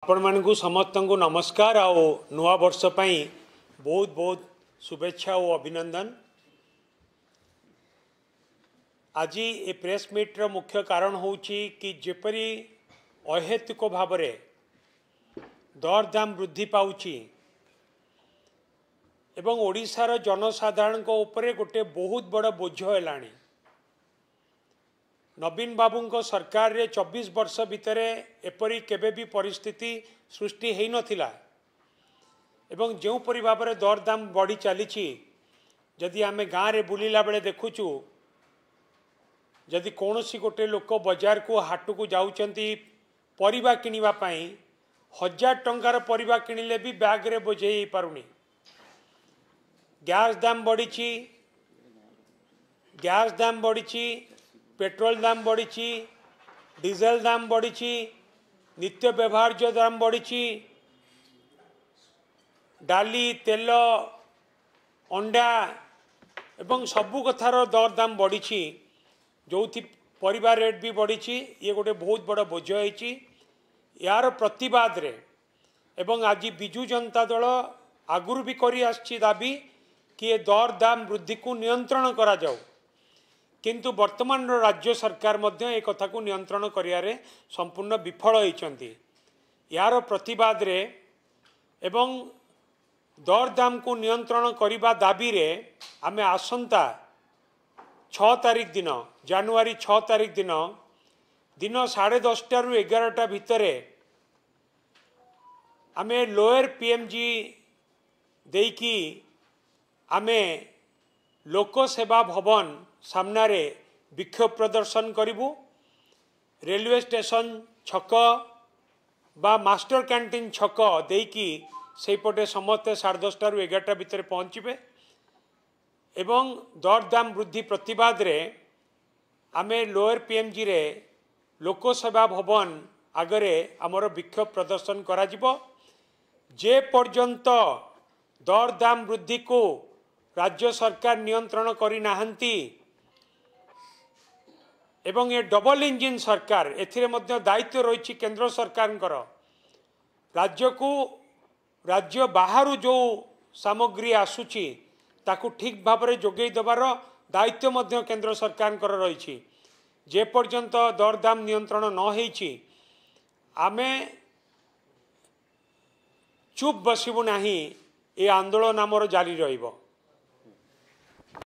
आपण मानकु समस्त को नमस्कार आओ नुआ वर्ष पई बहुत बहुत शुभेच्छा और अभिनंदन। आज ये प्रेस मीट्र मुख्य कारण होउची कि जेपरी अहेतुक भाव में दरदाम वृद्धि पाउची एवं ओडिशार जनसाधारण को ऊपर गोटे बहुत बड़ बोझ है। नवीन बाबू को सरकार रे 24 वर्ष भितर एपरी केबे भी परिस्थिति सृष्टि हो नथिला एवं जो परि भाव में दरदाम बढ़ी चली जदि आमे गाँव रे बुलिला बेले देखुचु जदि कौन सी गोटे लोक बजार को हाट को जाउचंती परिबा किनिबा पई 1000 टंकार परिबा किनिले भी बैग रे बोझे पारुनी। गैस दाम बढ़ी पेट्रोल दाम बढ़ी डीजेल दाम बढ़ी नित्य व्यवहार्य दाम बढ़ी डाली तेल अंडा एवं सबु कथार दर दाम बढ़ी जो परिवार रेट भी बढ़ी। ये गोटे बहुत बड़ बोझ होती यार प्रतिवाद रे एवं आज बिजु जनता दल आगुरी भी करी आछि दाबी कि ये दर दाम वृद्धि को नियंत्रण करा जाऊ किंतु वर्तमान राज्य सरकार मध्य एक कथा को नियंत्रण करियारे संपूर्ण विफल होइचंती। यार प्रतिवाद रे एवं दर दाम को नियंत्रण करिबा दाबी रे आमे आसंता 6 तारीख दिन जनवरी 6 तारीख दिन 10:30 रु 11टा भितरे आमे लोअर पीएमजी देकी आमे लोक सेवा भवन सामनारे विक्षोभ प्रदर्शन करिबु। रेलवे स्टेशन छक बा मास्टर कैंटीन छक देकी सेपटे समस्ते 10:30 रु 11टा भितर पहुँचे एवं दर दाम वृद्धि प्रतिवाद रे आमे लोअर पीएमजी रे लोक सेवा भवन आगरे आमर विक्षोभ प्रदर्शन करा जिवो। जे पर्यंत दर दाम वृद्धि को राज्य सरकार नियंत्रण करी नाहंती एवं ये डबल इंजिन सरकार एथिरे मध्य दायित्व रही केंद्र सरकार राज्य बाहर जो सामग्री आसुची ताकू ठीक भाव में जोगई देवार दायित्व मध्य केंद्र सरकार रही। जे पर्यंत दर दाम नियंत्रण न होईची आमे चुप बसिबु नाही। ये आंदोलन आमर जारी रहिबो।